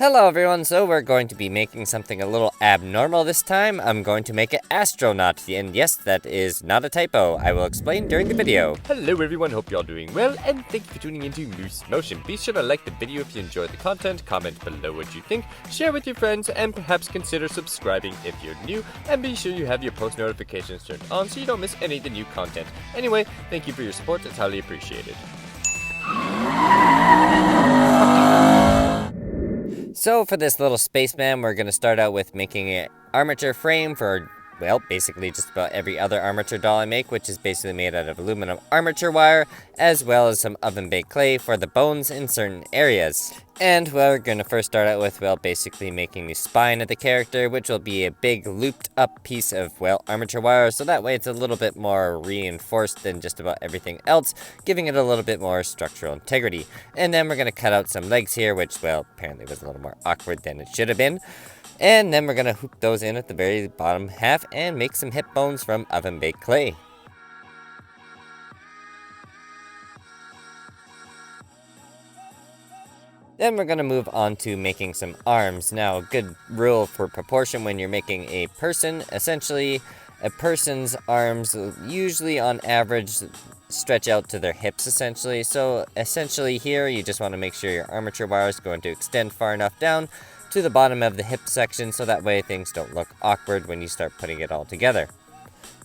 Hello everyone, so we're going to be making something a little abnormal this time. I'm going to make an astronaut, and yes, that is not a typo. I will explain during the video. Hello everyone, hope you're all doing well, and thank you for tuning into Moose Motion. Be sure to like the video if you enjoyed the content, comment below what you think, share with your friends, and perhaps consider subscribing if you're new, and be sure you have your post notifications turned on so you don't miss any of the new content. Anyway, thank you for your support, it's highly appreciated. So for this little spaceman, we're going to start out with making an armature frame for, well, basically just about every other armature doll I make, which is basically made out of aluminum armature wire, as well as some oven-baked clay for the bones in certain areas. And we're going to first start out with, well, basically making the spine of the character, which will be a big looped up piece of, well, armature wire, so that way it's a little bit more reinforced than just about everything else, giving it a little bit more structural integrity. And then we're going to cut out some legs here, which, well, apparently was a little more awkward than it should have been. And then we're going to hoop those in at the very bottom half and make some hip bones from oven-baked clay. Then we're going to move on to making some arms. Now, a good rule for proportion when you're making a person, essentially, a person's arms usually on average stretch out to their hips, essentially. So, essentially here, you just want to make sure your armature wire is going to extend far enough down to the bottom of the hip section, so that way things don't look awkward when you start putting it all together.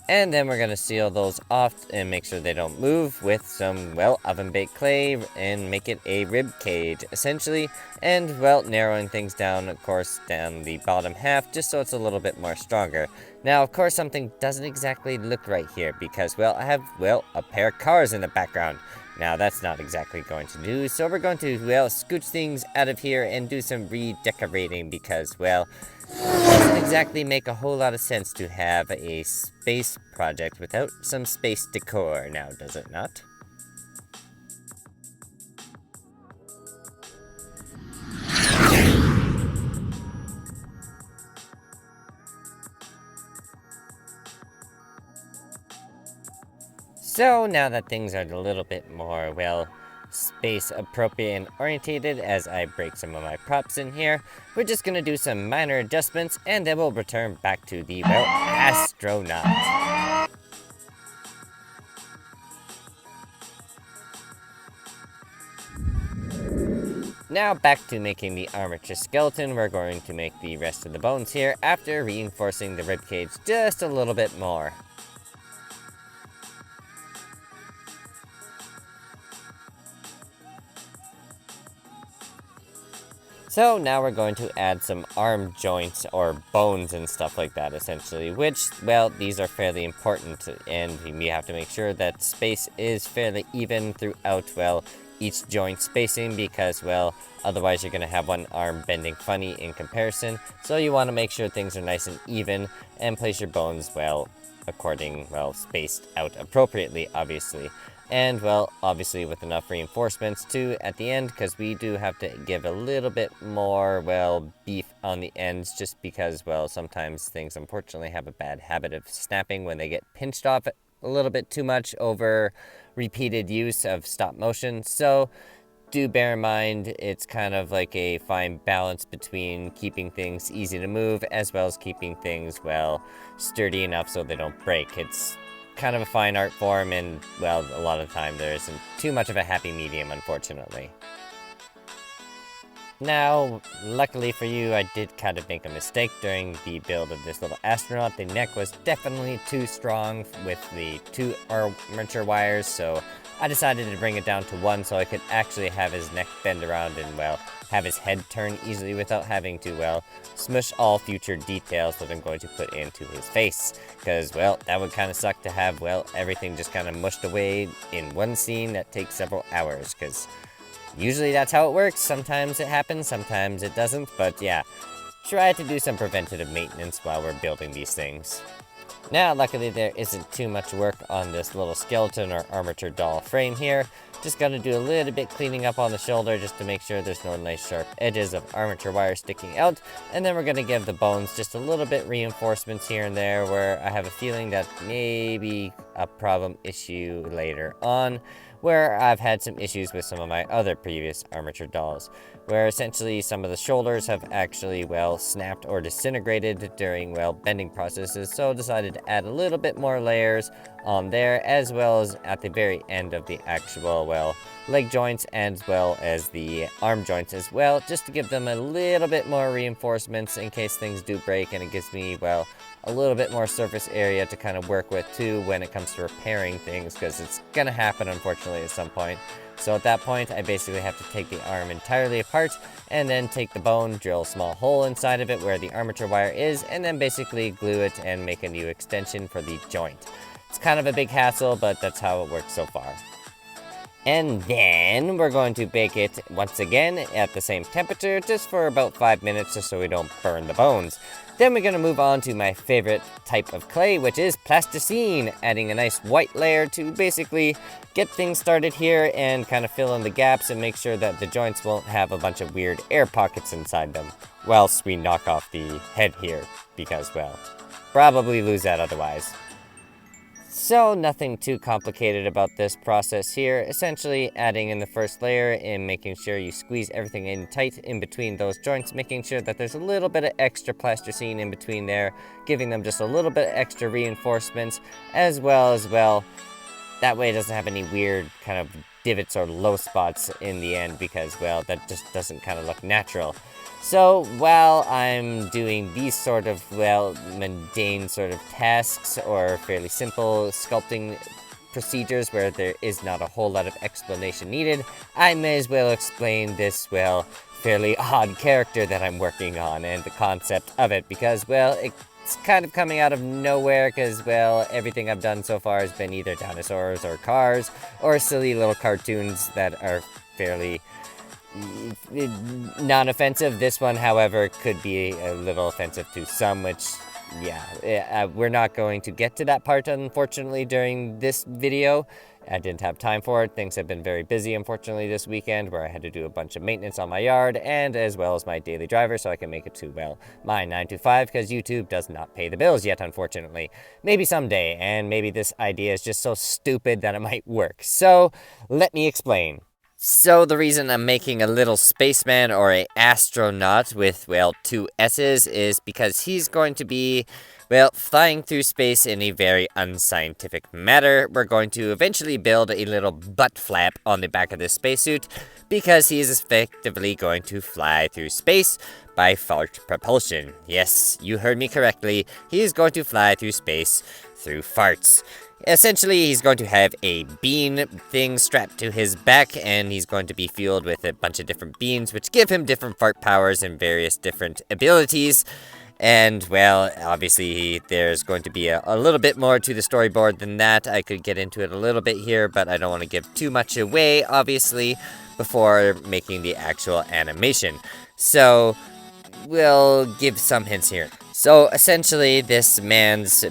And then we're going to seal those off and make sure they don't move with some, well, oven-baked clay and make it a rib cage, essentially. And, well, narrowing things down, of course, down the bottom half, just so it's a little bit more stronger. Now, of course, something doesn't exactly look right here because, well, I have, well, a pair of cars in the background. Now, that's not exactly going to do, so we're going to, well, scooch things out of here and do some redecorating because, well, it doesn't exactly make a whole lot of sense to have a space project without some space decor, now does it not? So now that things are a little bit more, well, space appropriate and orientated as I break some of my props in here, we're just going to do some minor adjustments and then we'll return back to the, well, astronaut. Now back to making the armature skeleton. We're going to make the rest of the bones here after reinforcing the ribcage just a little bit more. So now we're going to add some arm joints or bones and stuff like that, essentially, which, well, these are fairly important, and we have to make sure that space is fairly even throughout, well, each joint spacing because, well, otherwise you're going to have one arm bending funny in comparison. So you want to make sure things are nice and even and place your bones, well, spaced out appropriately, obviously. And, well, obviously with enough reinforcements, too, at the end, because we do have to give a little bit more, well, beef on the ends, just because, well, sometimes things, unfortunately, have a bad habit of snapping when they get pinched off a little bit too much over repeated use of stop motion. So, do bear in mind, it's kind of like a fine balance between keeping things easy to move, as well as keeping things, well, sturdy enough so they don't break. It's kind of a fine art form, and, well, a lot of the time there isn't too much of a happy medium, unfortunately. Now, luckily for you, I did kind of make a mistake during the build of this little astronaut. The neck was definitely too strong with the 2 armature wires, so I decided to bring it down to 1 so I could actually have his neck bend around and, well, have his head turn easily without having to, well, smush all future details that I'm going to put into his face. Because, well, that would kind of suck to have, well, everything just kind of mushed away in one scene that takes several hours. Because usually that's how it works. Sometimes it happens, sometimes it doesn't. But yeah, try to do some preventative maintenance while we're building these things. Now, luckily there isn't too much work on this little skeleton or armature doll frame here. Just gotta do a little bit cleaning up on the shoulder just to make sure there's no nice sharp edges of armature wire sticking out. And then we're gonna give the bones just a little bit reinforcements here and there where I have a feeling that maybe a problem issue later on, where I've had some issues with some of my other previous armature dolls, where essentially some of the shoulders have actually, well, snapped or disintegrated during, well, bending processes, so decided to add a little bit more layers on there, as well as at the very end of the actual, well, leg joints, as well as the arm joints as well, just to give them a little bit more reinforcements in case things do break, and it gives me, well, a little bit more surface area to kind of work with too when it comes to repairing things, because it's gonna happen unfortunately at some point. So at that point, I basically have to take the arm entirely apart, and then take the bone, drill a small hole inside of it where the armature wire is, and then basically glue it and make a new extension for the joint. It's kind of a big hassle, but that's how it works so far. And then we're going to bake it once again at the same temperature, just for about 5 minutes, just so we don't burn the bones. Then we're going to move on to my favorite type of clay, which is Plasticine, adding a nice white layer to basically get things started here and kind of fill in the gaps and make sure that the joints won't have a bunch of weird air pockets inside them, whilst we knock off the head here, because, well, probably lose that otherwise. So nothing too complicated about this process here, essentially adding in the first layer and making sure you squeeze everything in tight in between those joints, making sure that there's a little bit of extra plasticine in between there, giving them just a little bit extra reinforcements, as well, that way it doesn't have any weird kind of divots or low spots in the end, because, well, that just doesn't kind of look natural. So while I'm doing these sort of, well, mundane sort of tasks or fairly simple sculpting procedures where there is not a whole lot of explanation needed, I may as well explain this, well, fairly odd character that I'm working on and the concept of it, because, well, it's kind of coming out of nowhere, because, well, everything I've done so far has been either dinosaurs or cars or silly little cartoons that are fairly non-offensive. This one, however, could be a little offensive to some, which, yeah, we're not going to get to that part, unfortunately, during this video. I didn't have time for it. Things have been very busy, unfortunately, this weekend, where I had to do a bunch of maintenance on my yard, and as well as my daily driver, so I can make it to, well, my 9 to 5, because YouTube does not pay the bills yet, unfortunately. Maybe someday, and maybe this idea is just so stupid that it might work. So, let me explain. So the reason I'm making a little spaceman or a astronaut with, well, 2 S's is because he's going to be, well, flying through space in a very unscientific manner. We're going to eventually build a little butt flap on the back of this spacesuit, because he is effectively going to fly through space by fart propulsion. Yes, you heard me correctly. He is going to fly through space through farts. Essentially, he's going to have a bean thing strapped to his back, and he's going to be fueled with a bunch of different beans, which give him different fart powers and various different abilities. And, well, obviously, there's going to be a little bit more to the storyboard than that. I could get into it a little bit here, but I don't want to give too much away, obviously, before making the actual animation. So, we'll give some hints here. So, essentially, this man's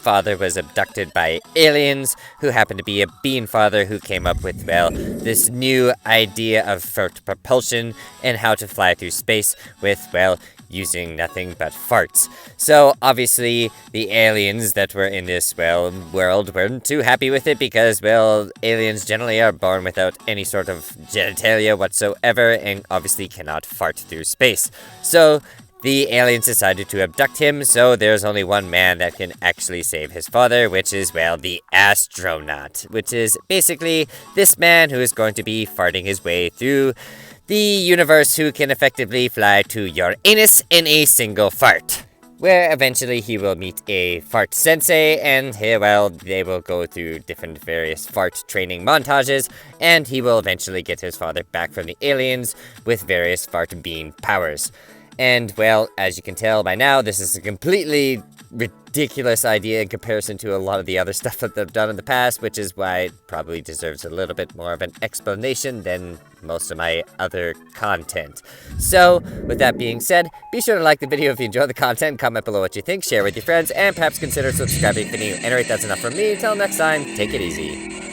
father was abducted by aliens who happened to be a bean father who came up with, well, this new idea of fart propulsion and how to fly through space with, well, using nothing but farts. So, obviously, the aliens that were in this, well, world weren't too happy with it because, well, aliens generally are born without any sort of genitalia whatsoever and obviously cannot fart through space. So, the aliens decided to abduct him, so there's only one man that can actually save his father, which is, well, the astronaut, which is basically this man who is going to be farting his way through the universe, who can effectively fly to your anus in a single fart, where eventually he will meet a fart sensei, and here, well, they will go through different various fart training montages, and he will eventually get his father back from the aliens with various fart bean powers. And, well, as you can tell by now, this is a completely ridiculous idea in comparison to a lot of the other stuff that they've done in the past, which is why it probably deserves a little bit more of an explanation than most of my other content. So, with that being said, be sure to like the video if you enjoy the content, comment below what you think, share with your friends, and perhaps consider subscribing if you're new. Anyway, that's enough from me. Until next time, take it easy.